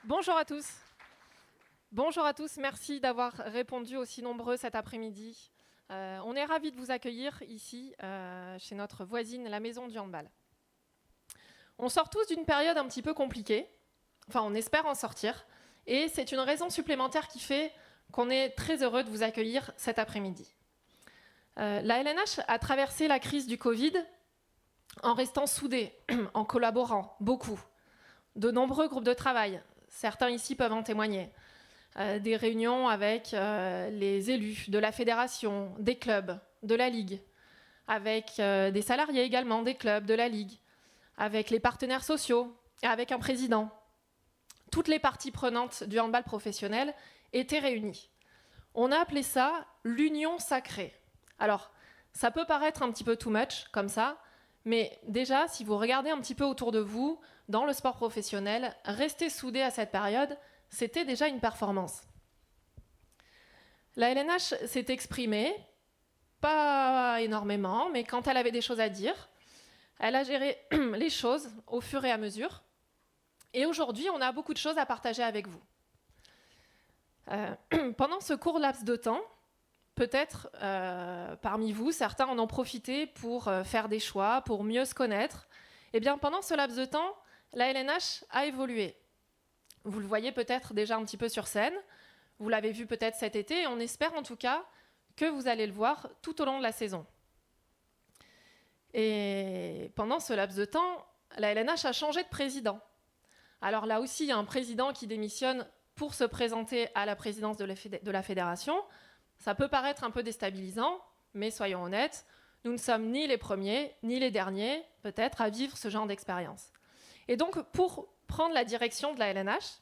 Bonjour à tous. Bonjour à tous, merci d'avoir répondu aussi nombreux cet après-midi. On est ravis de vous accueillir ici, chez notre voisine, la Maison du Handball. On sort tous d'une période un petit peu compliquée, enfin on espère en sortir, et c'est une raison supplémentaire qui fait qu'on est très heureux de vous accueillir cet après-midi. La LNH a traversé la crise du Covid en restant soudée, en collaborant beaucoup. De nombreux groupes de travail, certains ici peuvent en témoigner. Des réunions avec les élus de la fédération, des clubs, de la Ligue, avec des salariés également des clubs, de la Ligue, avec les partenaires sociaux et avec un président. Toutes les parties prenantes du handball professionnel étaient réunies. On a appelé ça l'union sacrée. Alors, ça peut paraître un petit peu too much, comme ça, mais déjà, si vous regardez un petit peu autour de vous, dans le sport professionnel, rester soudés à cette période, c'était déjà une performance. La LNH s'est exprimée, pas énormément, mais quand elle avait des choses à dire, elle a géré les choses au fur et à mesure. Et aujourd'hui, on a beaucoup de choses à partager avec vous. Pendant ce court laps de temps, peut-être parmi vous, certains en ont profité pour faire des choix, pour mieux se connaître. Eh bien, pendant ce laps de temps, la LNH a évolué. Vous le voyez peut-être déjà un petit peu sur scène, vous l'avez vu peut-être cet été, et on espère en tout cas que vous allez le voir tout au long de la saison. Et pendant ce laps de temps, la LNH a changé de président. Alors là aussi, il y a un président qui démissionne pour se présenter à la présidence de la fédération. Ça peut paraître un peu déstabilisant, mais soyons honnêtes, nous ne sommes ni les premiers, ni les derniers, peut-être, à vivre ce genre d'expérience. Et donc, pour prendre la direction de la LNH,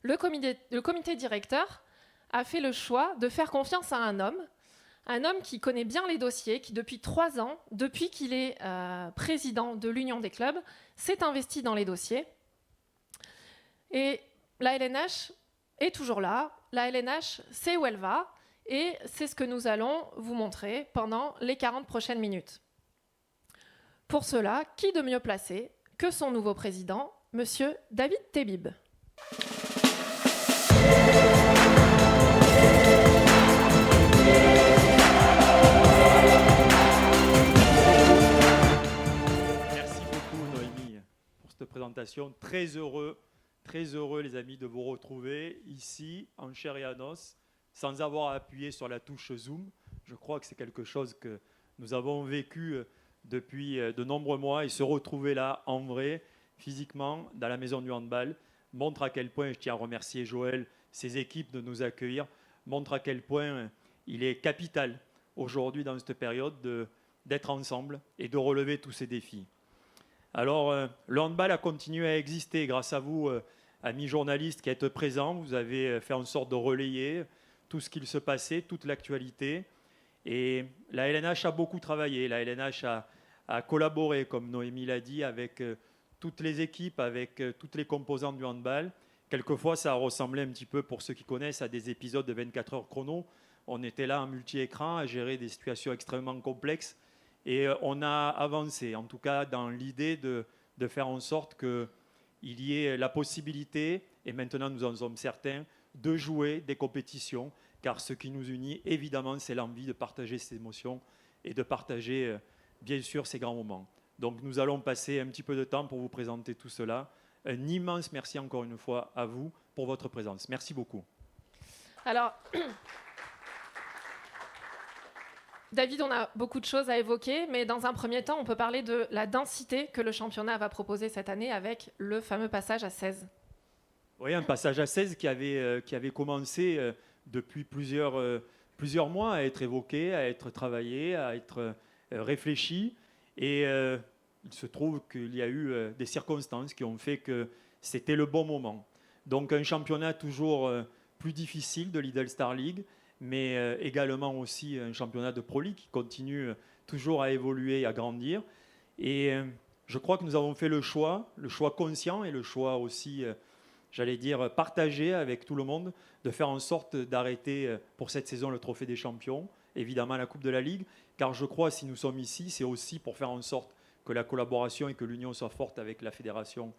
le comité directeur a fait le choix de faire confiance à un homme qui connaît bien les dossiers, qui depuis 3 ans, depuis qu'il est président de l'Union des clubs, s'est investi dans les dossiers. Et la LNH est toujours là, la LNH sait où elle va, et c'est ce que nous allons vous montrer pendant les 40 prochaines minutes. Pour cela, qui de mieux placé que son nouveau président, Monsieur David Tebib. Merci beaucoup Noémie pour cette présentation. Très heureux les amis de vous retrouver ici en chair et en os, sans avoir à appuyer sur la touche Zoom. Je crois que c'est quelque chose que nous avons vécu depuis de nombreux mois, et se retrouver là en vrai, physiquement, dans la maison du handball, montre à quel point, je tiens à remercier Joël, ses équipes de nous accueillir, montre à quel point il est capital aujourd'hui dans cette période d'être ensemble et de relever tous ces défis. Alors, le handball a continué à exister grâce à vous, amis journalistes qui êtes présents. Vous avez fait en sorte de relayer tout ce qu'il se passait, toute l'actualité. Et la LNH a beaucoup travaillé. La LNH a collaboré, comme Noémie l'a dit, avec toutes les équipes, avec toutes les composantes du handball. Quelquefois, ça a ressemblé un petit peu, pour ceux qui connaissent, à des épisodes de 24 heures chrono. On était là en multi-écran à gérer des situations extrêmement complexes. Et on a avancé, en tout cas dans l'idée de faire en sorte qu'il y ait la possibilité, et maintenant nous en sommes certains, de jouer des compétitions, car ce qui nous unit, évidemment, c'est l'envie de partager ces émotions et de partager, bien sûr, ces grands moments. Donc nous allons passer un petit peu de temps pour vous présenter tout cela. Un immense merci encore une fois à vous pour votre présence. Merci beaucoup. Alors, David, on a beaucoup de choses à évoquer, mais dans un premier temps, on peut parler de la densité que le championnat va proposer cette année avec le fameux passage à 16. Oui, un passage à 16 qui avait commencé depuis plusieurs mois à être évoqué, à être travaillé, à être réfléchi. Et il se trouve qu'il y a eu des circonstances qui ont fait que c'était le bon moment. Donc un championnat toujours plus difficile de Lidl Star League, mais également aussi un championnat de Pro League qui continue toujours à évoluer et à grandir. Et je crois que nous avons fait le choix conscient et le choix aussi, j'allais dire, partagé avec tout le monde, de faire en sorte d'arrêter pour cette saison le Trophée des Champions, évidemment la Coupe de la Ligue, car je crois, si nous sommes ici, c'est aussi pour faire en sorte que la collaboration et que l'union soit forte avec la Fédération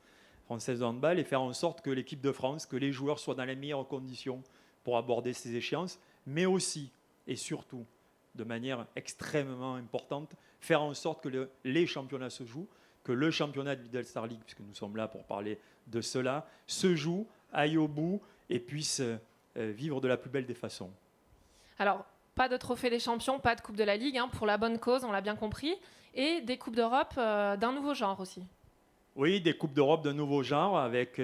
française de handball et faire en sorte que l'équipe de France, que les joueurs soient dans les meilleures conditions pour aborder ces échéances, mais aussi et surtout, de manière extrêmement importante, faire en sorte que les championnats se jouent, que le championnat de Lidl Star League, puisque nous sommes là pour parler de cela, se joue, aille au bout et puisse vivre de la plus belle des façons. Alors, pas de trophée des champions, pas de Coupe de la Ligue, pour la bonne cause, on l'a bien compris, et des Coupes d'Europe d'un nouveau genre aussi. Oui, des Coupes d'Europe d'un nouveau genre avec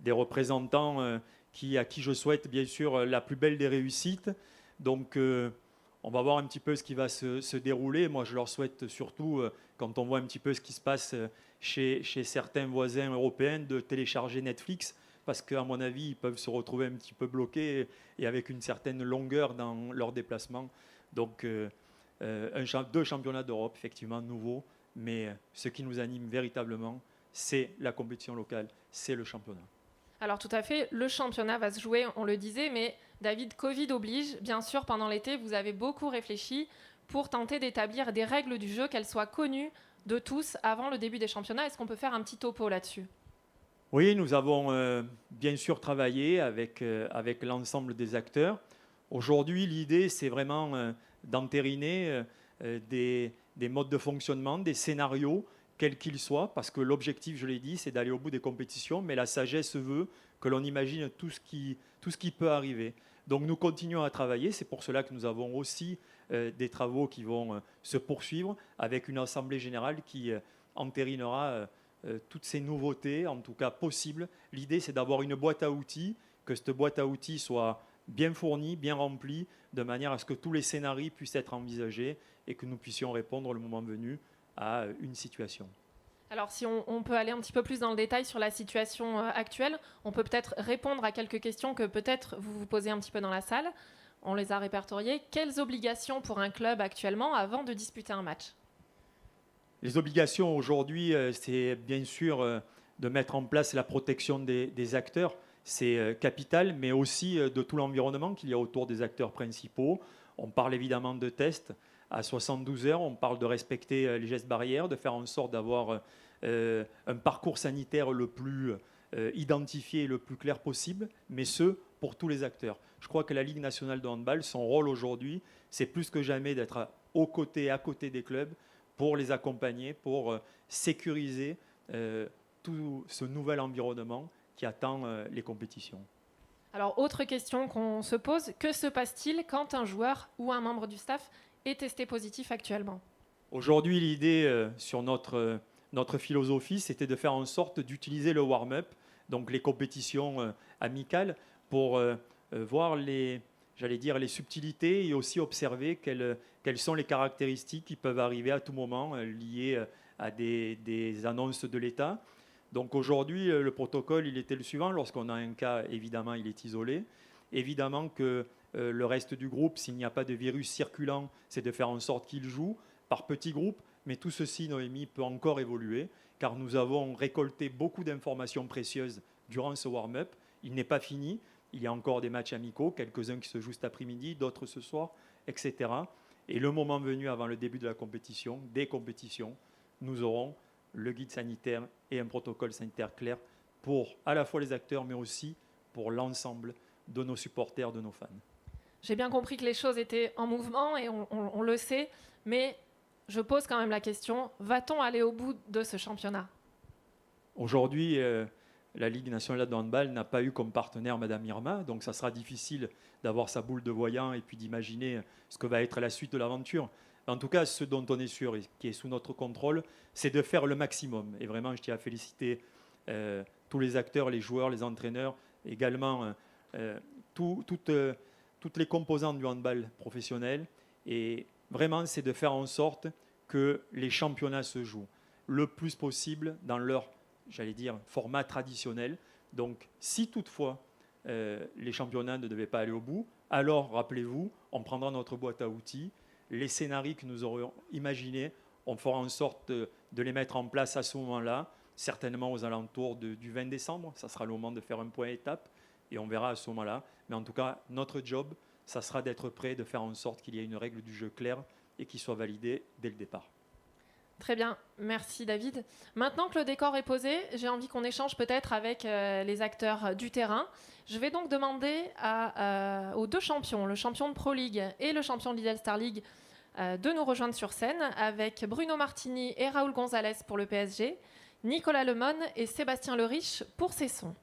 des représentants à qui je souhaite bien sûr la plus belle des réussites. Donc, on va voir un petit peu ce qui va se dérouler. Moi, je leur souhaite surtout, quand on voit un petit peu ce qui se passe chez certains voisins européens, de télécharger Netflix, parce qu'à mon avis, ils peuvent se retrouver un petit peu bloqués et avec une certaine longueur dans leur déplacement. Donc, deux championnats d'Europe, effectivement, nouveaux, mais ce qui nous anime véritablement, c'est la compétition locale, c'est le championnat. Alors tout à fait, le championnat va se jouer, on le disait, mais David, Covid oblige, bien sûr, pendant l'été, vous avez beaucoup réfléchi pour tenter d'établir des règles du jeu, qu'elles soient connues de tous avant le début des championnats. Est-ce qu'on peut faire un petit topo là-dessus ? Oui, nous avons bien sûr travaillé avec l'ensemble des acteurs. Aujourd'hui, l'idée, c'est vraiment d'entériner des modes de fonctionnement, des scénarios, quels qu'ils soient, parce que l'objectif, je l'ai dit, c'est d'aller au bout des compétitions, mais la sagesse veut que l'on imagine tout ce qui peut arriver. Donc nous continuons à travailler, c'est pour cela que nous avons aussi des travaux qui vont se poursuivre avec une assemblée générale qui entérinera toutes ces nouveautés, en tout cas possibles. L'idée, c'est d'avoir une boîte à outils, que cette boîte à outils soit bien fournie, bien remplie, de manière à ce que tous les scénarios puissent être envisagés et que nous puissions répondre le moment venu à une situation. Alors si on peut aller un petit peu plus dans le détail sur la situation actuelle, on peut peut-être répondre à quelques questions que peut-être vous vous posez un petit peu dans la salle. On les a répertoriées. Quelles obligations pour un club actuellement avant de disputer un match ? Les obligations aujourd'hui, c'est bien sûr de mettre en place la protection des acteurs. C'est capital, mais aussi de tout l'environnement qu'il y a autour des acteurs principaux. On parle évidemment de tests à 72 heures, on parle de respecter les gestes barrières, de faire en sorte d'avoir un parcours sanitaire le plus identifié et le plus clair possible, mais ce, pour tous les acteurs. Je crois que la Ligue nationale de handball, son rôle aujourd'hui, c'est plus que jamais d'être à côté des clubs, pour les accompagner, pour sécuriser tout ce nouvel environnement qui attend les compétitions. Alors, autre question qu'on se pose, que se passe-t-il quand un joueur ou un membre du staff est testé positif actuellement ? Aujourd'hui, l'idée sur notre philosophie, c'était de faire en sorte d'utiliser le warm-up, donc les compétitions amicales, pour voir les subtilités et aussi observer quelles sont les caractéristiques qui peuvent arriver à tout moment liées à des annonces de l'État. Donc aujourd'hui, le protocole, il était le suivant. Lorsqu'on a un cas, évidemment, il est isolé. Évidemment que le reste du groupe, s'il n'y a pas de virus circulant, c'est de faire en sorte qu'il joue par petits groupes. Mais tout ceci, Noémie, peut encore évoluer, car nous avons récolté beaucoup d'informations précieuses durant ce warm-up. Il n'est pas fini. Il y a encore des matchs amicaux, quelques-uns qui se jouent cet après-midi, d'autres ce soir, etc. Et le moment venu, avant le début de la compétition, des compétitions, nous aurons le guide sanitaire et un protocole sanitaire clair pour à la fois les acteurs, mais aussi pour l'ensemble de nos supporters, de nos fans. J'ai bien compris que les choses étaient en mouvement et on le sait, mais je pose quand même la question, va-t-on aller au bout de ce championnat ? Aujourd'hui, la Ligue nationale de handball n'a pas eu comme partenaire Madame Irma, donc ça sera difficile d'avoir sa boule de voyant et puis d'imaginer ce que va être la suite de l'aventure. En tout cas, ce dont on est sûr et qui est sous notre contrôle, c'est de faire le maximum. Et vraiment, je tiens à féliciter tous les acteurs, les joueurs, les entraîneurs, également toutes les composantes du handball professionnel. Et vraiment, c'est de faire en sorte que les championnats se jouent le plus possible dans leur, format traditionnel. Donc, si toutefois les championnats ne devaient pas aller au bout, alors, rappelez-vous, on prendra notre boîte à outils, les scénarios que nous aurions imaginés, on fera en sorte de les mettre en place à ce moment-là, certainement aux alentours du 20 décembre. Ça sera le moment de faire un point étape et on verra à ce moment-là. Mais en tout cas, notre job, ça sera d'être prêt, de faire en sorte qu'il y ait une règle du jeu claire et qui soit validée dès le départ. Très bien, merci David. Maintenant que le décor est posé, j'ai envie qu'on échange peut-être avec les acteurs du terrain. Je vais donc demander aux deux champions, le champion de Pro League et le champion de Lidl Star League, de nous rejoindre sur scène avec Bruno Martini et Raoul Gonzalez pour le PSG, Nicolas Lemon et Sébastien Leriche pour Cesson.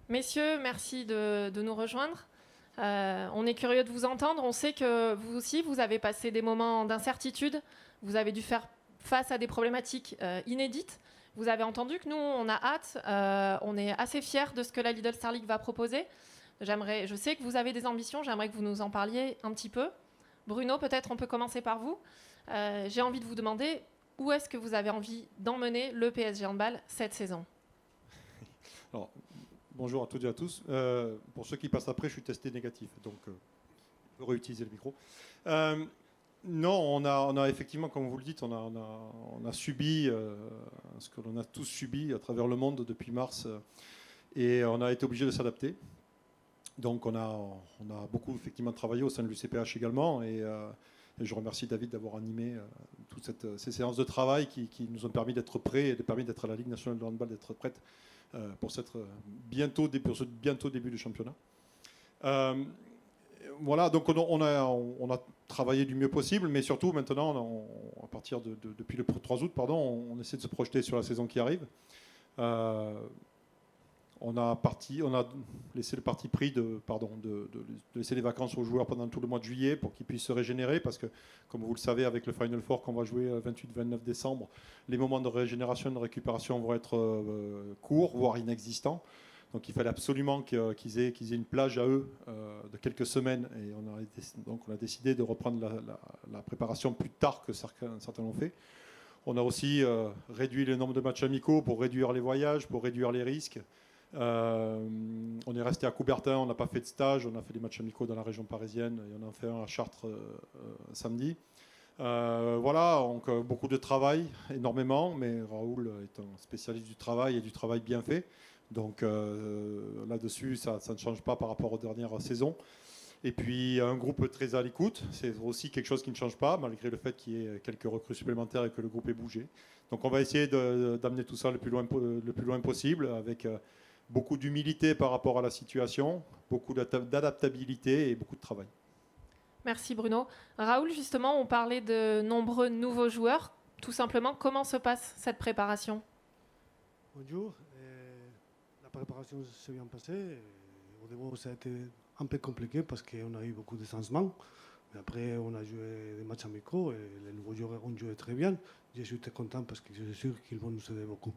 Messieurs, merci de nous rejoindre. On est curieux de vous entendre. On sait que vous aussi, vous avez passé des moments d'incertitude. Vous avez dû faire face à des problématiques inédites. Vous avez entendu que nous, on a hâte. On est assez fiers de ce que la Lidl Star League va proposer. Je sais que vous avez des ambitions. J'aimerais que vous nous en parliez un petit peu. Bruno, peut-être on peut commencer par vous. J'ai envie de vous demander où est-ce que vous avez envie d'emmener le PSG Handball cette saison ? Alors, bonjour à toutes et à tous. Pour ceux qui passent après, je suis testé négatif, donc je peux réutiliser le micro. Non, on a effectivement, comme vous le dites, on a subi ce que l'on a tous subi à travers le monde depuis mars, et on a été obligé de s'adapter. Donc on a beaucoup effectivement travaillé au sein de l'UCPH également, et je remercie David d'avoir animé toutes ces séances de travail qui nous ont permis d'être prêts et permis d'être à la Ligue nationale de handball, d'être prête pour ce bientôt début du championnat. Voilà, donc on a travaillé du mieux possible, mais surtout maintenant, à partir depuis le 3 août, on essaie de se projeter sur la saison qui arrive. On a laissé le parti pris de laisser les vacances aux joueurs pendant tout le mois de juillet pour qu'ils puissent se régénérer, parce que, comme vous le savez, avec le Final Four qu'on va jouer le 28-29 décembre, les moments de régénération et de récupération vont être courts, voire inexistants. Donc il fallait absolument qu'ils aient une plage à eux de quelques semaines, et on a décidé de reprendre la préparation plus tard que certains l'ont fait. On a aussi réduit le nombre de matchs amicaux pour réduire les voyages, pour réduire les risques. On est resté à Coubertin, on n'a pas fait de stage, on a fait des matchs amicaux dans la région parisienne, et on en fait un à Chartres samedi. Voilà, donc beaucoup de travail, énormément, mais Raoul est un spécialiste du travail et du travail bien fait. Donc là-dessus, ça ne change pas par rapport aux dernières saisons. Et puis un groupe très à l'écoute, c'est aussi quelque chose qui ne change pas, malgré le fait qu'il y ait quelques recrues supplémentaires et que le groupe ait bougé. Donc on va essayer d'amener tout ça le plus loin possible, avec beaucoup d'humilité par rapport à la situation, beaucoup d'adaptabilité et beaucoup de travail. Merci Bruno. Raoul, justement, on parlait de nombreux nouveaux joueurs. Tout simplement, comment se passe cette préparation ? Bonjour. La préparation s'est bien passée. Au début, ça a été un peu compliqué parce qu'on a eu beaucoup de changements. Mais après, on a joué des matchs amicaux et les nouveaux joueurs ont joué très bien. Je suis très content parce que je suis sûr qu'ils vont nous aider beaucoup.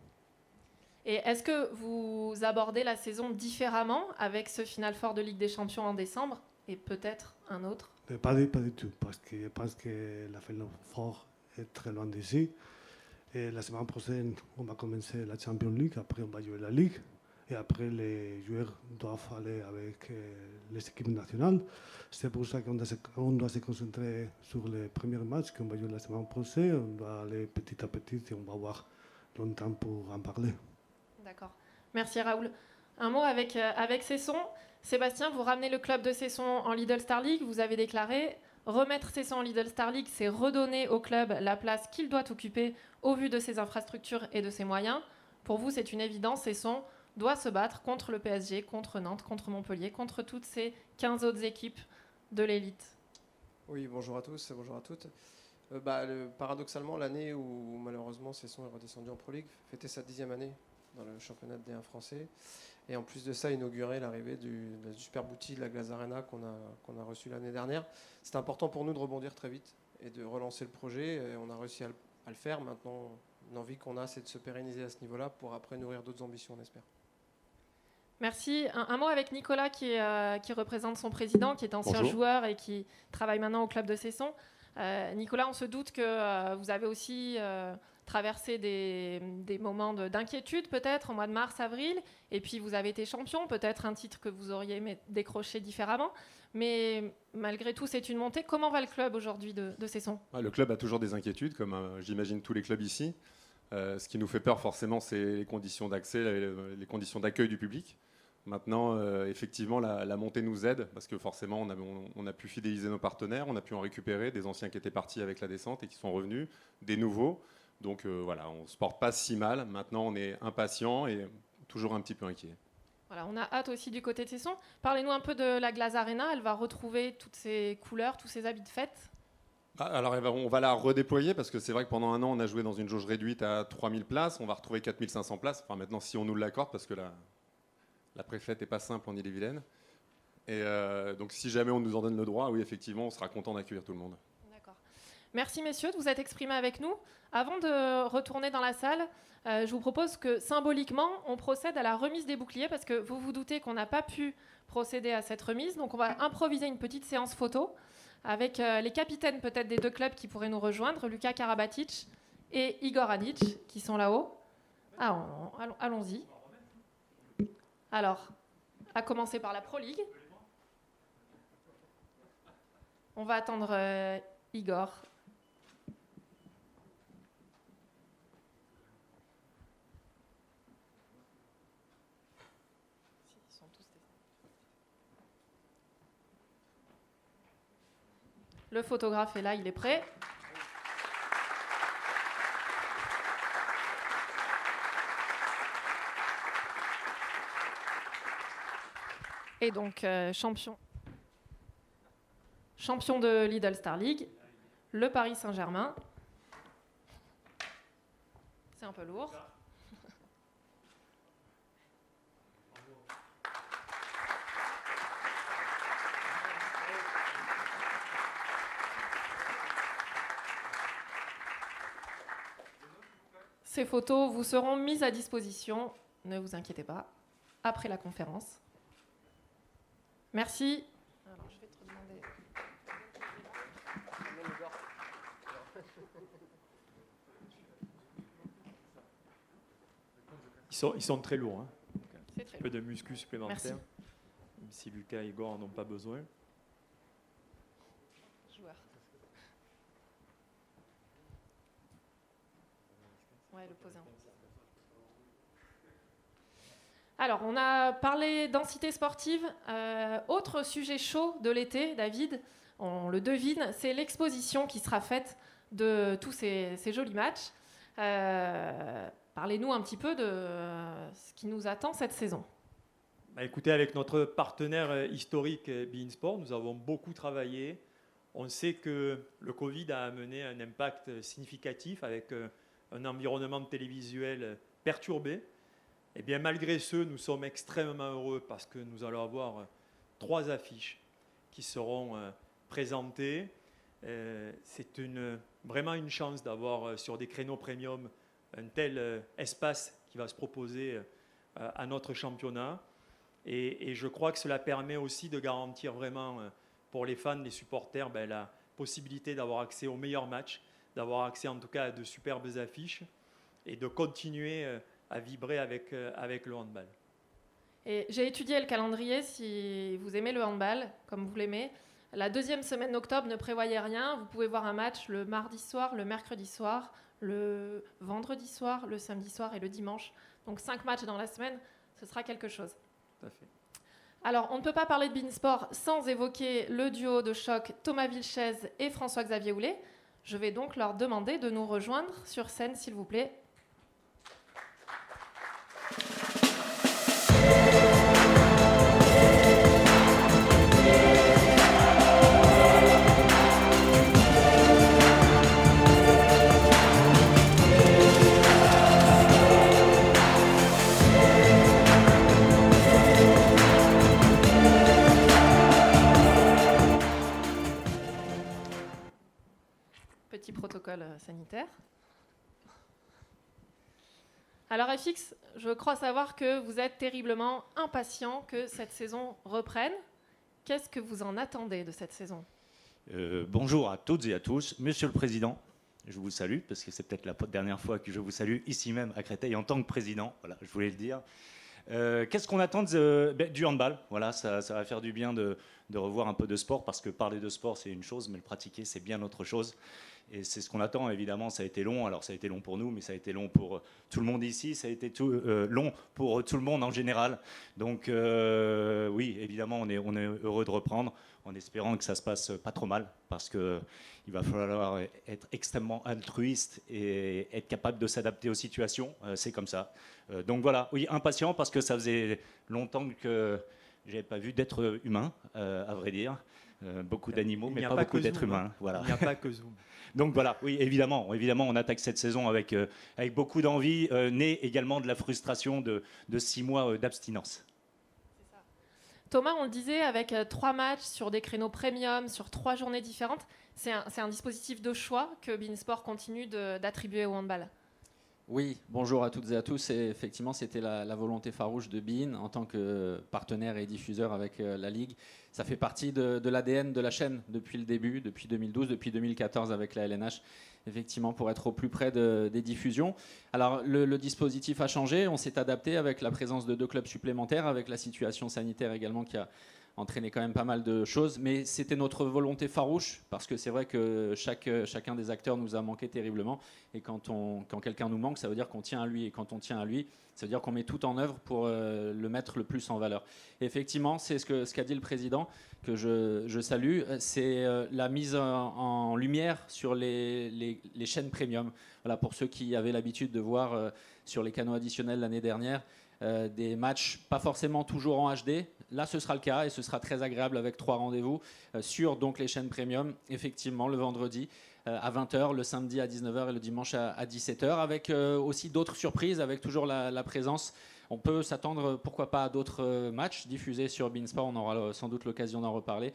Et est-ce que vous abordez la saison différemment avec ce Final Four de Ligue des Champions en décembre et peut-être un autre ? Pas du tout, parce que je pense que la Final Four est très loin d'ici. Et la semaine prochaine, on va commencer la Champions League, après on va jouer la Ligue. Et après, les joueurs doivent aller avec les équipes nationales. C'est pour ça qu'on doit se concentrer sur les premiers matchs qu'on va jouer la semaine prochaine. On doit aller petit à petit et on va avoir longtemps pour en parler. D'accord. Merci Raoul. Un mot avec Cesson. Sébastien, vous ramenez le club de Cesson en Lidl Star League. Vous avez déclaré remettre Cesson en Lidl Star League, c'est redonner au club la place qu'il doit occuper au vu de ses infrastructures et de ses moyens. Pour vous, c'est une évidence. Cesson doit se battre contre le PSG, contre Nantes, contre Montpellier, contre toutes ces 15 autres équipes de l'élite. Oui, bonjour à tous, bonjour à toutes. Paradoxalement, l'année où malheureusement Cesson est redescendu en Pro League fêtait sa 10e année dans le championnat de D1 français. Et en plus de ça, inaugurer l'arrivée du superbe outil de la Glace Arena qu'on a reçu l'année dernière. C'était important pour nous de rebondir très vite et de relancer le projet. Et on a réussi à le faire. Maintenant, l'envie qu'on a, c'est de se pérenniser à ce niveau-là pour après nourrir d'autres ambitions, on espère. Merci. Un mot avec Nicolas qui représente son président, qui est ancien Bonjour. joueur et qui travaille maintenant au club de Cesson. Nicolas, on se doute que vous avez aussi traversé des moments d'inquiétude peut-être au mois de mars, avril, et puis vous avez été champion, peut-être un titre que vous auriez aimé décrocher différemment, mais malgré tout c'est une montée. Comment va le club aujourd'hui de Cesson ? Le club a toujours des inquiétudes, comme j'imagine tous les clubs ici. Ce qui nous fait peur forcément, c'est les conditions d'accès, les conditions d'accueil du public. Maintenant, effectivement, la montée nous aide parce que forcément, on a pu fidéliser nos partenaires, on a pu en récupérer des anciens qui étaient partis avec la descente et qui sont revenus, des nouveaux. Donc voilà, on ne se porte pas si mal. Maintenant, on est impatient et toujours un petit peu inquiet. Voilà, on a hâte aussi du côté de Cesson. Parlez-nous un peu de la Glace Arena. Elle va retrouver toutes ses couleurs, tous ses habits de fête. Alors, on va la redéployer parce que c'est vrai que pendant un an, on a joué dans une jauge réduite à 3000 places. On va retrouver 4500 places. Enfin, maintenant, si on nous l'accorde, parce que la préfète n'est pas simple en Ille-et-Vilaine. Et donc, si jamais on nous en donne le droit, oui, effectivement, on sera content d'accueillir tout le monde. D'accord. Merci, messieurs, de vous être exprimés avec nous. Avant de retourner dans la salle, je vous propose que, symboliquement, on procède à la remise des boucliers parce que vous vous doutez qu'on n'a pas pu procéder à cette remise. Donc, on va improviser une petite séance photo avec les capitaines peut-être des deux clubs qui pourraient nous rejoindre, Luka Karabatic et Igor Adic, qui sont là-haut. Allons-y. Alors, à commencer par la Pro League. On va attendre Igor. Le photographe est là, il est prêt. Et donc, champion de Lidl Star League, le Paris Saint-Germain. C'est un peu lourd. Ces photos vous seront mises à disposition, ne vous inquiétez pas, après la conférence. Merci. Alors, je vais te demander... Ils sont très lourds. C'est très Un peu de muscu supplémentaire. Merci. Même si Lucas et Igor n'en ont pas besoin. Joueur. Ouais, le poser un peu. Alors, on a parlé densité sportive. Autre sujet chaud de l'été, David, on le devine, c'est l'exposition qui sera faite de tous ces jolis matchs. Parlez-nous un petit peu de ce qui nous attend cette saison. Écoutez, avec notre partenaire historique Bein Sport, nous avons beaucoup travaillé. On sait que le Covid a amené un impact significatif avec un environnement télévisuel perturbé. Eh bien, malgré ce, nous sommes extrêmement heureux parce que nous allons avoir 3 affiches qui seront présentées. C'est vraiment une chance d'avoir sur des créneaux premium un tel espace qui va se proposer à notre championnat. Et je crois que cela permet aussi de garantir vraiment pour les fans, les supporters, la possibilité d'avoir accès aux meilleurs matchs, d'avoir accès en tout cas à de superbes affiches et de continuer à vibrer avec le handball. Et j'ai étudié le calendrier, si vous aimez le handball, comme vous l'aimez. La 2e semaine d'octobre ne prévoyait rien. Vous pouvez voir un match le mardi soir, le mercredi soir, le vendredi soir, le samedi soir et le dimanche. Donc 5 matchs dans la semaine, ce sera quelque chose. Tout à fait. Alors, on ne peut pas parler de Bein Sport sans évoquer le duo de choc Thomas Vilches et François-Xavier Houlet. Je vais donc leur demander de nous rejoindre sur scène, s'il vous plaît. Petit protocole sanitaire. Alors FX, je crois savoir que vous êtes terriblement impatient que cette saison reprenne. Qu'est-ce que vous en attendez de cette saison ? Bonjour à toutes et à tous. Monsieur le Président, je vous salue, parce que c'est peut-être la dernière fois que je vous salue ici même à Créteil en tant que président. Voilà, je voulais le dire. Qu'est-ce qu'on attend du handball? Voilà, ça va faire du bien de revoir un peu de sport, parce que parler de sport, c'est une chose, mais le pratiquer, c'est bien autre chose. Et c'est ce qu'on attend, évidemment. Ça a été long. Alors, ça a été long pour nous, mais ça a été long pour tout le monde ici. Ça a été long pour tout le monde en général. Donc, oui, évidemment, on est heureux de reprendre, en espérant que ça se passe pas trop mal, parce qu'il va falloir être extrêmement altruiste et être capable de s'adapter aux situations. C'est comme ça. Donc voilà, oui, impatient, parce que ça faisait longtemps que je n'avais pas vu d'êtres humains, à vrai dire. Beaucoup d'animaux, mais pas beaucoup d'êtres humains. Voilà. Il n'y a pas que Zoom. Donc voilà, oui, évidemment, on attaque cette saison avec beaucoup d'envie, née également de la frustration de 6 mois d'abstinence. Thomas, on le disait, avec 3 matchs sur des créneaux premium, sur 3 journées différentes, c'est un dispositif de choix que beIN Sport continue d'attribuer au handball. Oui, bonjour à toutes et à tous. Et effectivement, c'était la volonté farouche de beIN en tant que partenaire et diffuseur avec la Ligue. Ça fait partie de l'ADN de la chaîne depuis le début, depuis 2012, depuis 2014 avec la LNH, effectivement, pour être au plus près des diffusions. Alors, le dispositif a changé. On s'est adapté avec la présence de 2 clubs supplémentaires, avec la situation sanitaire également qui a entraîné quand même pas mal de choses, mais c'était notre volonté farouche, parce que c'est vrai que chacun des acteurs nous a manqué terriblement, et quand quelqu'un nous manque, ça veut dire qu'on tient à lui, et quand on tient à lui, ça veut dire qu'on met tout en œuvre pour le mettre le plus en valeur. Et effectivement, c'est ce qu'a dit le président, que je salue, c'est la mise en lumière sur les chaînes premium. Voilà, pour ceux qui avaient l'habitude de voir sur les canaux additionnels l'année dernière, des matchs pas forcément toujours en HD. Là, ce sera le cas, et ce sera très agréable avec 3 rendez-vous sur donc les chaînes premium, effectivement, le vendredi à 20h, le samedi à 19h et le dimanche à 17h, avec aussi d'autres surprises, avec toujours la présence. On peut s'attendre, pourquoi pas, à d'autres matchs diffusés sur beIN Sport. On aura sans doute l'occasion d'en reparler.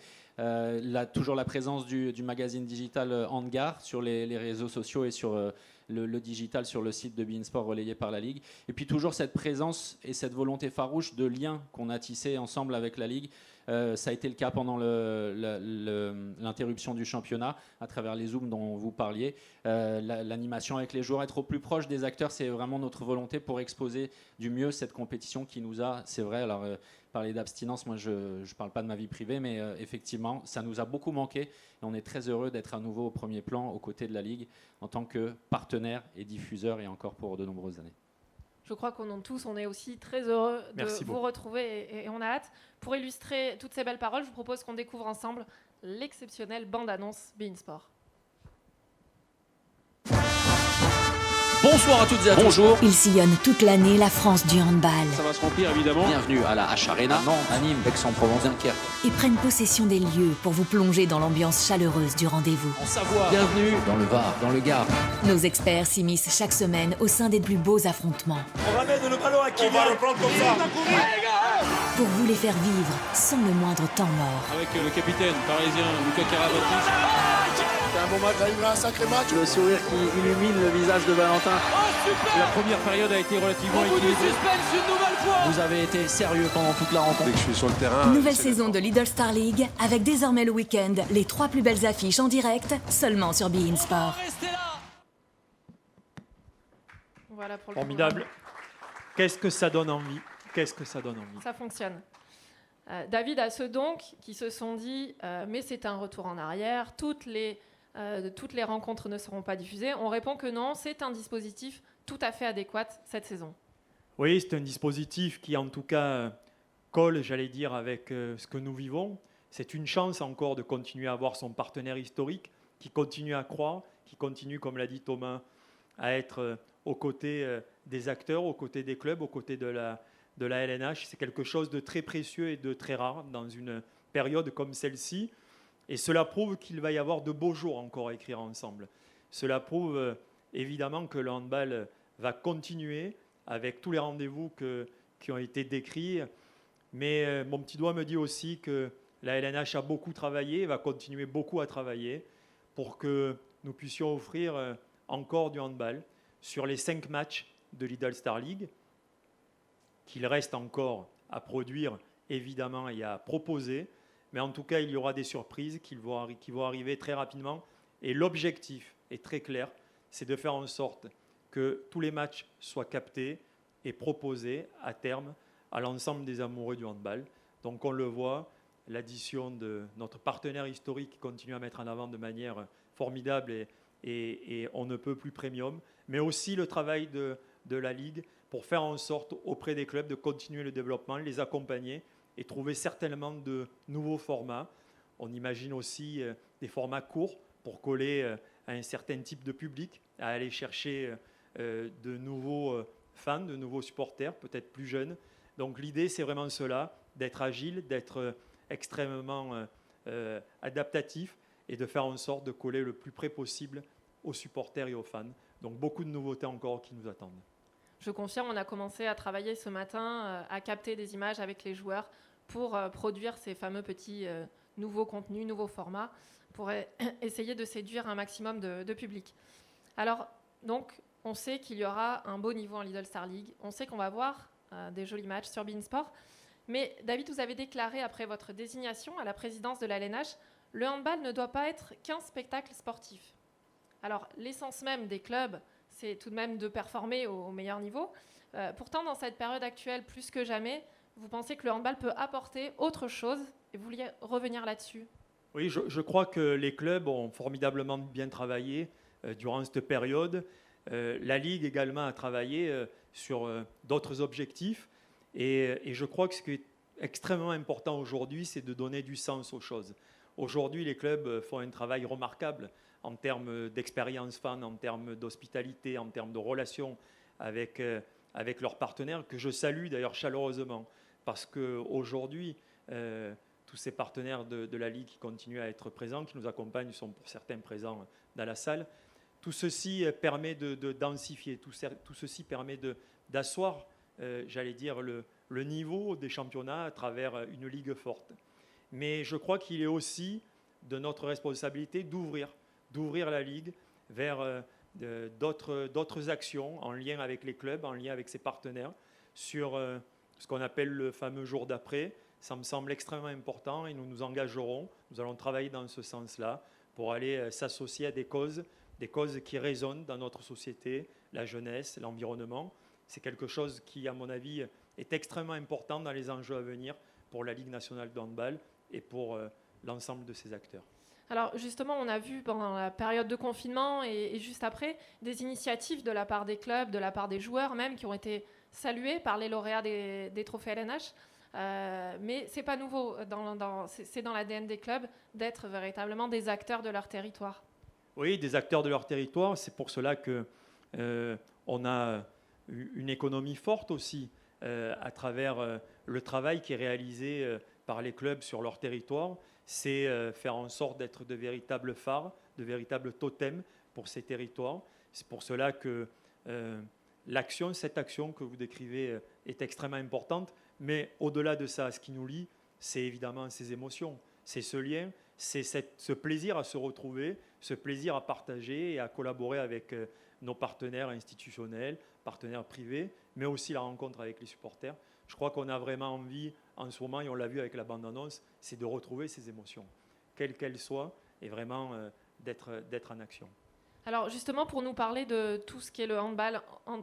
Toujours la présence du magazine digital Handgar sur les réseaux sociaux et sur le digital sur le site de beIN Sport relayé par la Ligue. Et puis toujours cette présence et cette volonté farouche de lien qu'on a tissé ensemble avec la Ligue. Ça a été le cas pendant l'interruption du championnat à travers les Zooms dont vous parliez. L'animation avec les joueurs, être au plus proche des acteurs, c'est vraiment notre volonté pour exposer du mieux cette compétition qui nous a, c'est vrai, alors parler d'abstinence, moi je ne parle pas de ma vie privée, mais effectivement ça nous a beaucoup manqué, et on est très heureux d'être à nouveau au premier plan aux côtés de la Ligue en tant que partenaire et diffuseur, et encore pour de nombreuses années. Je crois on est aussi très heureux de vous retrouver, et on a hâte. Pour illustrer toutes ces belles paroles, je vous propose qu'on découvre ensemble l'exceptionnelle bande-annonce beIN Sport. Bonsoir à toutes et à tous. Bonjour. Il sillonne toute l'année la France du handball. Ça va se remplir évidemment. Bienvenue à la H-Arena, Nantes, à Nîmes, Aix-en-Provence, Dunkerque. Et prennent possession des lieux pour vous plonger dans l'ambiance chaleureuse du rendez-vous. En Savoie. Bienvenue dans le Var, dans le Gard. Nos experts s'immiscent chaque semaine au sein des plus beaux affrontements. On ramène le ballon à qui? On va le prendre comme ça. Pour vous les faire vivre sans le moindre temps mort. Avec le capitaine parisien Lucas Karabatic. C'est un bon match, là, il y a un sacré match. Le sourire qui illumine le visage de Valentin. La première période a été relativement équilibrée. Suspense une nouvelle fois. Vous avez été sérieux pendant toute la rencontre. Dès que je suis sur le terrain. Nouvelle saison de Lidl Star League, avec désormais le week-end les 3 plus belles affiches en direct, seulement sur beIN Sport. Restez là. Voilà pour le Formidable. Qu'est-ce que ça donne envie? Qu'est-ce que ça donne envie? Ça fonctionne. David, à ceux donc qui se sont dit mais c'est un retour en arrière, toutes les rencontres ne seront pas diffusées, on répond que non, c'est un dispositif tout à fait adéquat cette saison. Oui, c'est un dispositif qui, en tout cas, colle, j'allais dire, avec ce que nous vivons. C'est une chance encore de continuer à avoir son partenaire historique, qui continue à croire, qui continue, comme l'a dit Thomas, à être aux côtés des acteurs, aux côtés des clubs, aux côtés de la LNH. C'est quelque chose de très précieux et de très rare dans une période comme celle-ci. Et cela prouve qu'il va y avoir de beaux jours encore à écrire ensemble. Cela prouve évidemment que le handball va continuer avec tous les rendez-vous qui ont été décrits. Mais mon petit doigt me dit aussi que la LNH a beaucoup travaillé, et va continuer beaucoup à travailler pour que nous puissions offrir encore du handball sur les 5 matchs de Lidl Star League, qu'il reste encore à produire évidemment et à proposer. Mais en tout cas, il y aura des surprises qui vont arriver très rapidement. Et l'objectif est très clair, c'est de faire en sorte que tous les matchs soient captés et proposés à terme à l'ensemble des amoureux du handball. Donc on le voit, l'addition de notre partenaire historique qui continue à mettre en avant de manière formidable et on ne peut plus premium, mais aussi le travail de la Ligue pour faire en sorte auprès des clubs de continuer le développement, les accompagner et trouver certainement de nouveaux formats. On imagine aussi des formats courts pour coller à un certain type de public, à aller chercher de nouveaux fans, de nouveaux supporters, peut-être plus jeunes. Donc l'idée, c'est vraiment cela, d'être agile, d'être extrêmement adaptatif et de faire en sorte de coller le plus près possible aux supporters et aux fans. Donc beaucoup de nouveautés encore qui nous attendent. Je confirme, on a commencé à travailler ce matin, à capter des images avec les joueurs pour produire ces fameux petits nouveaux contenus, nouveaux formats, pour essayer de séduire un maximum de public. Alors, donc, on sait qu'il y aura un beau niveau en Lidl Star League. On sait qu'on va voir des jolis matchs sur beIN Sport. Mais David, vous avez déclaré après votre désignation à la présidence de la LNH, le handball ne doit pas être qu'un spectacle sportif. Alors, l'essence même des clubs, c'est tout de même de performer au meilleur niveau. Pourtant, dans cette période actuelle, plus que jamais, vous pensez que le handball peut apporter autre chose et vous vouliez revenir là-dessus? Oui, je crois que les clubs ont formidablement bien travaillé durant cette période. La Ligue également a travaillé sur d'autres objectifs. Et je crois que ce qui est extrêmement important aujourd'hui, c'est de donner du sens aux choses. Aujourd'hui, les clubs font un travail remarquable en termes d'expérience fan, en termes d'hospitalité, en termes de relations avec leurs partenaires, que je salue d'ailleurs chaleureusement. Parce qu'aujourd'hui, tous ces partenaires de la Ligue qui continuent à être présents, qui nous accompagnent, sont pour certains présents dans la salle. Tout ceci permet de densifier, tout ceci permet d'asseoir, j'allais dire, le niveau des championnats à travers une ligue forte. Mais je crois qu'il est aussi de notre responsabilité d'ouvrir la ligue vers d'autres actions en lien avec les clubs, en lien avec ses partenaires, sur ce qu'on appelle le fameux jour d'après. Ça me semble extrêmement important et nous nous engagerons, nous allons travailler dans ce sens-là pour aller s'associer à des causes qui résonnent dans notre société, la jeunesse, l'environnement. C'est quelque chose qui, à mon avis, est extrêmement important dans les enjeux à venir pour la Ligue nationale de handball et pour l'ensemble de ses acteurs. Alors justement, on a vu pendant la période de confinement et juste après des initiatives de la part des clubs, de la part des joueurs même, qui ont été saluées par les lauréats des trophées LNH. Mais c'est pas nouveau, c'est dans l'ADN des clubs d'être véritablement des acteurs de leur territoire. Oui, des acteurs de leur territoire. C'est pour cela qu'on a une économie forte aussi à travers le travail qui est réalisé par les clubs sur leur territoire. C'est faire en sorte d'être de véritables phares, de véritables totems pour ces territoires. C'est pour cela que cette action que vous décrivez est extrêmement importante. Mais au-delà de ça, ce qui nous lie, c'est évidemment ces émotions, c'est ce lien, c'est ce plaisir à se retrouver, ce plaisir à partager et à collaborer avec nos partenaires institutionnels, partenaires privés, mais aussi la rencontre avec les supporters. Je crois qu'on a vraiment envie, en ce moment, et on l'a vu avec la bande-annonce, c'est de retrouver ces émotions, quelles qu'elles soient, et vraiment d'être en action. Alors justement, pour nous parler de tout ce qui est le handball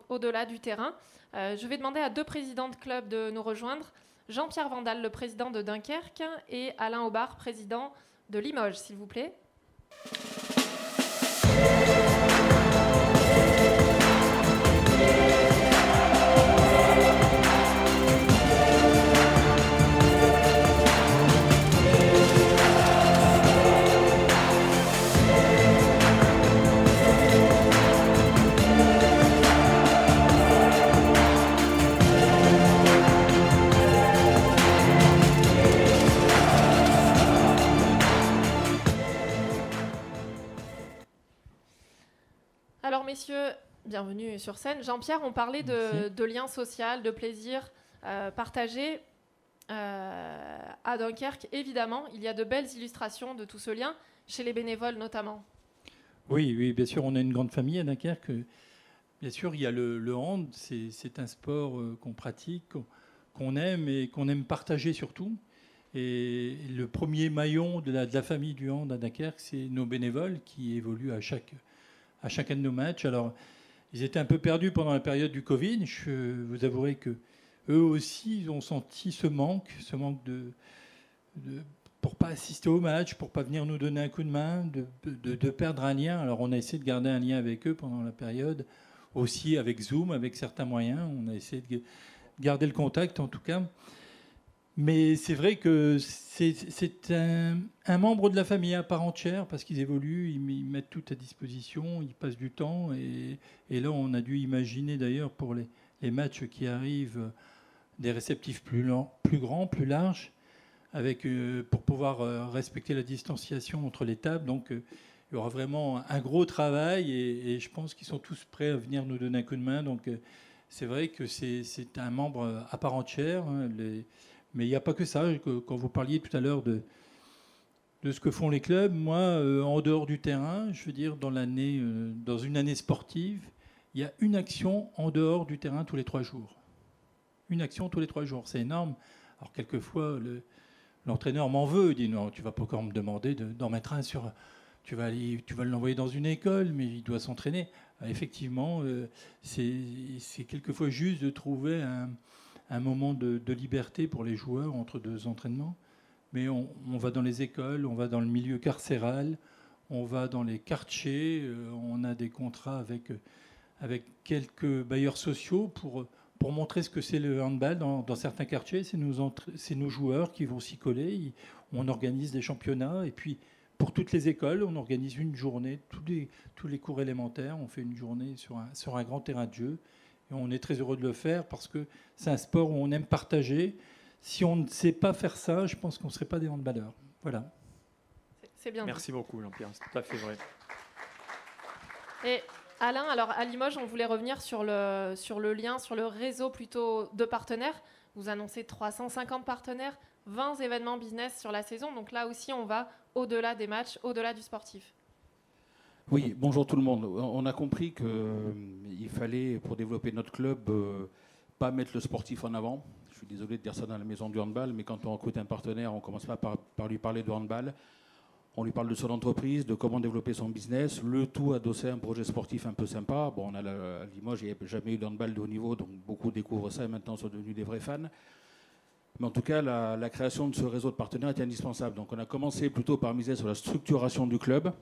au-delà du terrain, je vais demander à deux présidents de club de nous rejoindre. Jean-Pierre Vandal, le président de Dunkerque, et Alain Aubard, président de Limoges, s'il vous plaît. Alors messieurs, bienvenue sur scène. Jean-Pierre, on parlait de lien social, de plaisir partagé à Dunkerque. Évidemment, il y a de belles illustrations de tout ce lien, chez les bénévoles notamment. Oui, bien sûr, on a une grande famille à Dunkerque. Bien sûr, il y a le hand, c'est un sport qu'on pratique, qu'on aime et qu'on aime partager surtout. Et le premier maillon de la famille du hand à Dunkerque, c'est nos bénévoles qui évoluent à chacun de nos matchs. Alors, ils étaient un peu perdus pendant la période du Covid. Je vous avouerai que eux aussi, ils ont senti ce manque pour pas assister au match, pour pas venir nous donner un coup de main, de perdre un lien. Alors, on a essayé de garder un lien avec eux pendant la période, aussi avec Zoom, avec certains moyens. On a essayé de garder le contact, en tout cas. Mais c'est vrai que c'est un membre de la famille à part entière parce qu'ils évoluent, ils mettent tout à disposition, ils passent du temps. Et là, on a dû imaginer d'ailleurs pour les matchs qui arrivent des réceptifs plus grands, plus larges, pour pouvoir respecter la distanciation entre les tables. Donc, il y aura vraiment un gros travail et je pense qu'ils sont tous prêts à venir nous donner un coup de main. Donc, c'est vrai que c'est un membre à part entière. Mais il n'y a pas que ça. Quand vous parliez tout à l'heure de ce que font les clubs, moi, en dehors du terrain, je veux dire, dans une année sportive, il y a une action en dehors du terrain tous les 3 jours. Une action tous les 3 jours, c'est énorme. Alors, quelquefois, l'entraîneur m'en veut. Il dit, non, tu ne vas pas encore me demander d'en mettre un sur... Tu vas l'envoyer dans une école, mais il doit s'entraîner. Effectivement, c'est quelquefois juste de trouver un moment de liberté pour les joueurs entre 2 entraînements. Mais on va dans les écoles, on va dans le milieu carcéral, on va dans les quartiers, on a des contrats avec quelques bailleurs sociaux pour montrer ce que c'est le handball dans certains quartiers. C'est nos joueurs qui vont s'y coller. On organise des championnats. Et puis, pour toutes les écoles, on organise une journée, tous les cours élémentaires, on fait une journée sur un grand terrain de jeu. Et on est très heureux de le faire parce que c'est un sport où on aime partager. Si on ne sait pas faire ça, je pense qu'on ne serait pas des handballeurs. Voilà. C'est bien. Merci beaucoup, Jean-Pierre. C'est tout à fait vrai. Et Alain, alors à Limoges, on voulait revenir sur le lien, sur le réseau plutôt de partenaires. Vous annoncez 350 partenaires, 20 événements business sur la saison. Donc là aussi, on va au-delà des matchs, au-delà du sportif. Oui, bonjour tout le monde. On a compris qu'il fallait, pour développer notre club, pas mettre le sportif en avant. Je suis désolé de dire ça dans la maison du handball, mais quand on recrute un partenaire, on ne commence pas par lui parler de handball. On lui parle de son entreprise, de comment développer son business, le tout adossé à un projet sportif un peu sympa. Bon, à Limoges, il n'y a jamais eu de handball de haut niveau, donc beaucoup découvrent ça et maintenant sont devenus des vrais fans. Mais en tout cas, la création de ce réseau de partenaires était indispensable. Donc on a commencé plutôt par miser sur la structuration du club.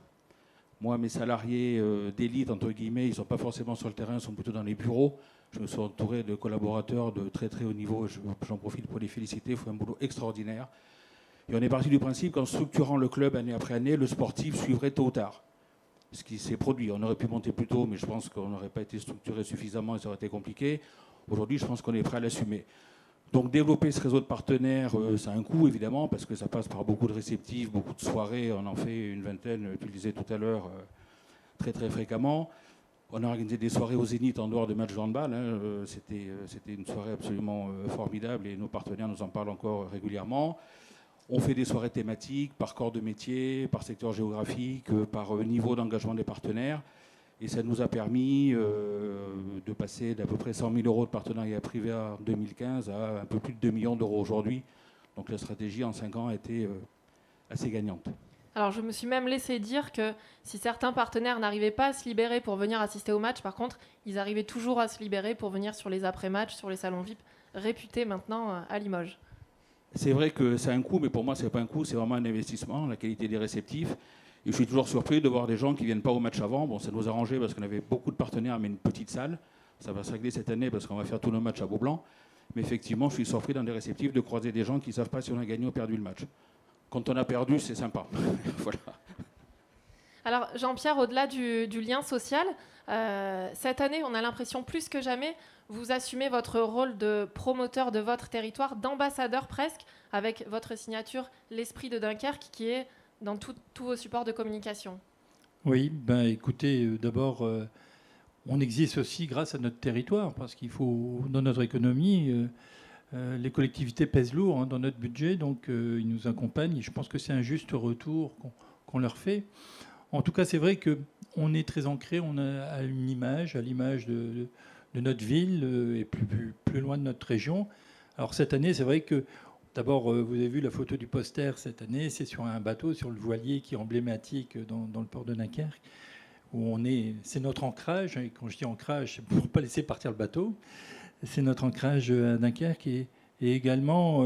Moi, mes salariés d'élite, entre guillemets, ils ne sont pas forcément sur le terrain, ils sont plutôt dans les bureaux. Je me suis entouré de collaborateurs de très très haut niveau. J'en profite pour les féliciter, ils font un boulot extraordinaire. Et on est parti du principe qu'en structurant le club année après année, le sportif suivrait tôt ou tard. Ce qui s'est produit. On aurait pu monter plus tôt, mais je pense qu'on n'aurait pas été structuré suffisamment et ça aurait été compliqué. Aujourd'hui, je pense qu'on est prêt à l'assumer. Donc développer ce réseau de partenaires, ça a un coût évidemment, parce que ça passe par beaucoup de réceptifs, beaucoup de soirées. On en fait une vingtaine, tu le disais tout à l'heure, très très fréquemment. On a organisé des soirées au Zénith en dehors de matchs de handball. C'était une soirée absolument formidable et nos partenaires nous en parlent encore régulièrement. On fait des soirées thématiques par corps de métier, par secteur géographique, par niveau d'engagement des partenaires. Et ça nous a permis de passer d'à peu près 100 000 € de partenariat privé en 2015 à un peu plus de 2 millions d'euros aujourd'hui. Donc la stratégie en 5 ans a été assez gagnante. Alors je me suis même laissé dire que si certains partenaires n'arrivaient pas à se libérer pour venir assister au match, par contre, ils arrivaient toujours à se libérer pour venir sur les après-matchs, sur les salons VIP, réputés maintenant à Limoges. C'est vrai que c'est un coût, mais pour moi, ce n'est pas un coût, c'est vraiment un investissement, la qualité des réceptifs. Et je suis toujours surpris de voir des gens qui ne viennent pas au match avant. Bon, ça nous a arrangé parce qu'on avait beaucoup de partenaires, mais une petite salle. Ça va se régler cette année parce qu'on va faire tous nos matchs à Beaublanc. Mais effectivement, je suis surpris dans des réceptifs de croiser des gens qui ne savent pas si on a gagné ou perdu le match. Quand on a perdu, c'est sympa. Voilà. Alors Jean-Pierre, au-delà du lien social, cette année, on a l'impression plus que jamais, vous assumez votre rôle de promoteur de votre territoire, d'ambassadeur presque, avec votre signature, l'esprit de Dunkerque, qui est dans tous vos supports de communication. Oui, ben écoutez, d'abord, on existe aussi grâce à notre territoire, parce qu'il faut, dans notre économie, les collectivités pèsent lourd dans notre budget, donc ils nous accompagnent, et je pense que c'est un juste retour qu'on leur fait. En tout cas, c'est vrai qu'on est très ancré, on a à l'image de notre ville et plus loin de notre région. Alors cette année, c'est vrai que D'abord, vous avez vu la photo du poster cette année, c'est sur un bateau, sur le voilier qui est emblématique dans le port de Dunkerque, où c'est notre ancrage, et quand je dis ancrage, c'est pour ne pas laisser partir le bateau, c'est notre ancrage à Dunkerque, et également,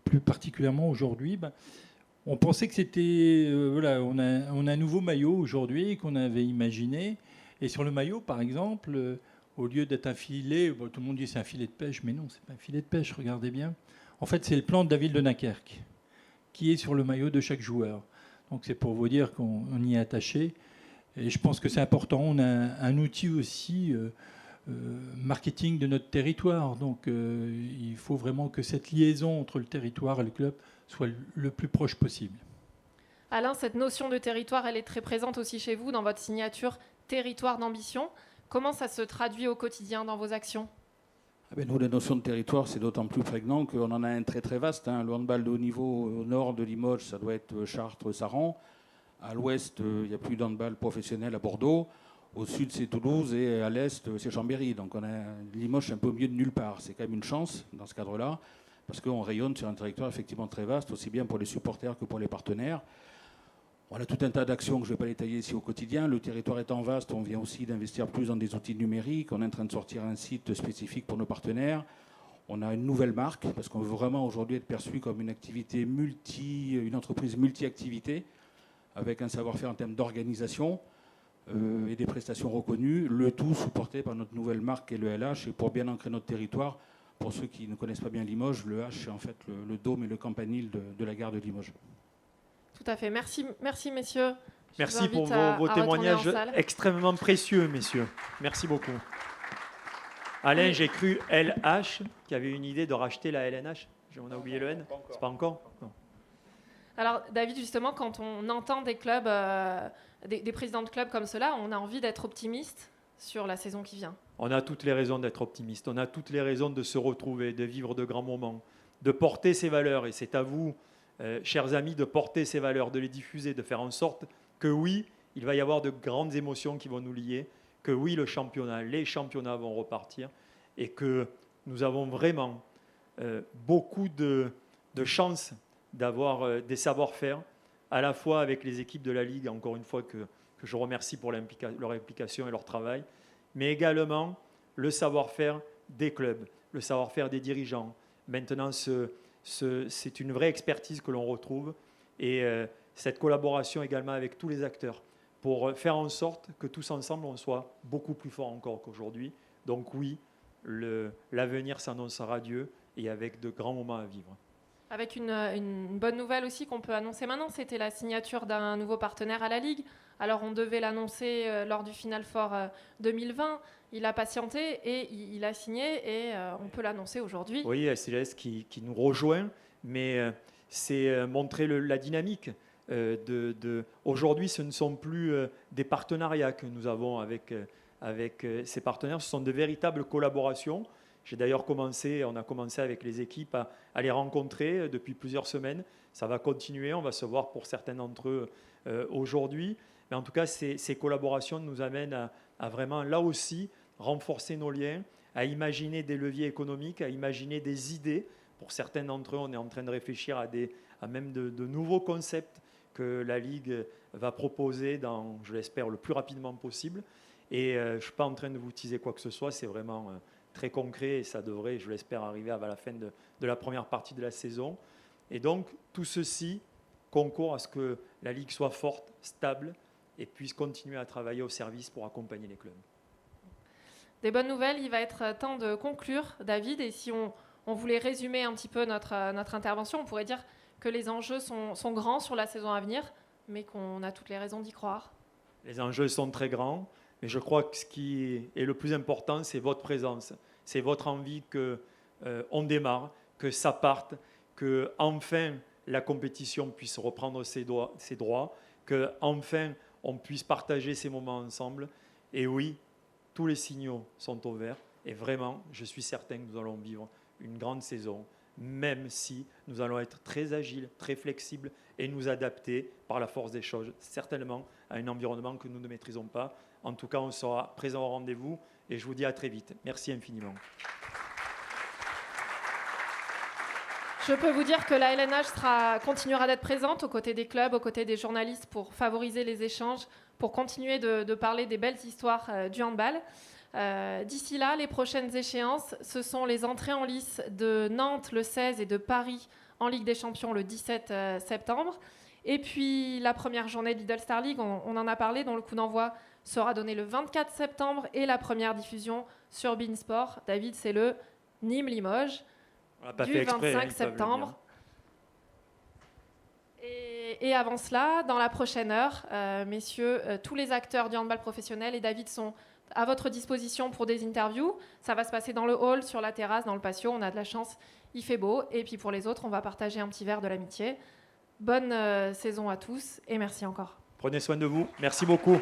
plus particulièrement aujourd'hui, on pensait que c'était... voilà, on a un nouveau maillot aujourd'hui qu'on avait imaginé, et sur le maillot, par exemple, au lieu d'être un filet, tout le monde dit c'est un filet de pêche, mais non, c'est pas un filet de pêche, regardez bien. En fait, c'est le plan de la ville de Dunkerque qui est sur le maillot de chaque joueur. Donc c'est pour vous dire qu'on y est attaché. Et je pense que c'est important. On a un outil aussi marketing de notre territoire. Donc il faut vraiment que cette liaison entre le territoire et le club soit le plus proche possible. Alain, cette notion de territoire, elle est très présente aussi chez vous dans votre signature Territoire d'ambition. Comment ça se traduit au quotidien dans vos actions ? Nous, la notion de territoire, c'est d'autant plus prégnant qu'on en a un très très vaste. Le handball de haut niveau au nord de Limoges, ça doit être Chartres-Saran. À l'ouest, il n'y a plus d'handball professionnel à Bordeaux. Au sud, c'est Toulouse. Et à l'est, c'est Chambéry. Donc on a Limoges un peu au milieu de nulle part. C'est quand même une chance dans ce cadre-là, parce qu'on rayonne sur un territoire effectivement très vaste, aussi bien pour les supporters que pour les partenaires. On a tout un tas d'actions que je ne vais pas détailler ici au quotidien. Le territoire étant vaste, on vient aussi d'investir plus dans des outils numériques. On est en train de sortir un site spécifique pour nos partenaires. On a une nouvelle marque, parce qu'on veut vraiment aujourd'hui être perçu comme une activité une entreprise multi-activité, avec un savoir-faire en termes d'organisation et des prestations reconnues, le tout supporté par notre nouvelle marque qui est le LH. Et pour bien ancrer notre territoire, pour ceux qui ne connaissent pas bien Limoges, le H, c'est en fait le dôme et le campanile de la gare de Limoges. Tout à fait. Merci messieurs. Merci pour vos témoignages extrêmement précieux, messieurs. Merci beaucoup. Alain, oui. J'ai cru LH qui avait une idée de racheter la LNH. On a oublié le N. C'est pas encore non. Alors, David, justement, quand on entend des clubs, des présidents de clubs comme cela, on a envie d'être optimiste sur la saison qui vient. On a toutes les raisons d'être optimiste. On a toutes les raisons de se retrouver, de vivre de grands moments, de porter ces valeurs. Et c'est à vous, chers amis, de porter ces valeurs, de les diffuser, de faire en sorte que oui, il va y avoir de grandes émotions qui vont nous lier, que oui, les championnats vont repartir et que nous avons vraiment beaucoup de chance d'avoir des savoir-faire, à la fois avec les équipes de la Ligue, encore une fois que je remercie pour leur implication et leur travail, mais également le savoir-faire des clubs, le savoir-faire des dirigeants. Maintenant, c'est une vraie expertise que l'on retrouve et cette collaboration également avec tous les acteurs pour faire en sorte que tous ensemble, on soit beaucoup plus forts encore qu'aujourd'hui. Donc oui, l'avenir s'annonce radieux et avec de grands moments à vivre. Avec une bonne nouvelle aussi qu'on peut annoncer maintenant, c'était la signature d'un nouveau partenaire à la Ligue. Alors on devait l'annoncer lors du Final Four 2020. Il a patienté et il a signé et on peut l'annoncer aujourd'hui. Oui, SLS qui nous rejoint, mais c'est montrer la dynamique. Aujourd'hui, ce ne sont plus des partenariats que nous avons avec ces partenaires, ce sont de véritables collaborations. J'ai d'ailleurs on a commencé avec les équipes à les rencontrer depuis plusieurs semaines. Ça va continuer, on va se voir pour certains d'entre eux aujourd'hui. Mais en tout cas, ces collaborations nous amènent à vraiment, là aussi, renforcer nos liens, à imaginer des leviers économiques, à imaginer des idées. Pour certains d'entre eux, on est en train de réfléchir à même de nouveaux concepts que la Ligue va proposer dans, je l'espère, le plus rapidement possible. Et je ne suis pas en train de vous teaser quoi que ce soit, c'est vraiment très concret et ça devrait, je l'espère, arriver à la fin de la première partie de la saison. Et donc, tout ceci concourt à ce que la Ligue soit forte, stable et puisse continuer à travailler au service pour accompagner les clubs. Des bonnes nouvelles, il va être temps de conclure, David. Et si on voulait résumer un petit peu notre intervention, on pourrait dire que les enjeux sont grands sur la saison à venir, mais qu'on a toutes les raisons d'y croire. Les enjeux sont très grands, mais je crois que ce qui est le plus important, c'est votre présence. C'est votre envie qu'on démarre, que ça parte, que enfin la compétition puisse reprendre ses droits, que enfin on puisse partager ces moments ensemble. Et oui, tous les signaux sont au vert. Et vraiment, je suis certain que nous allons vivre une grande saison, même si nous allons être très agiles, très flexibles et nous adapter par la force des choses, certainement à un environnement que nous ne maîtrisons pas. En tout cas, on sera présent au rendez-vous et je vous dis à très vite. Merci infiniment. Je peux vous dire que la LNH continuera d'être présente aux côtés des clubs, aux côtés des journalistes pour favoriser les échanges, pour continuer de parler des belles histoires du handball. D'ici là, les prochaines échéances, ce sont les entrées en lice de Nantes le 16 et de Paris en Ligue des Champions le 17 septembre. Et puis la première journée de Lidl Star League, on en a parlé, dont le coup d'envoi sera donné le 24 septembre et la première diffusion sur beIN Sport. David, c'est le Nîmes-Limoges du 25 septembre. Et avant cela, dans la prochaine heure, messieurs, tous les acteurs du handball professionnel et David sont à votre disposition pour des interviews. Ça va se passer dans le hall, sur la terrasse, dans le patio. On a de la chance, il fait beau. Et puis pour les autres, on va partager un petit verre de l'amitié. Bonne saison à tous et merci encore. Prenez soin de vous. Merci beaucoup.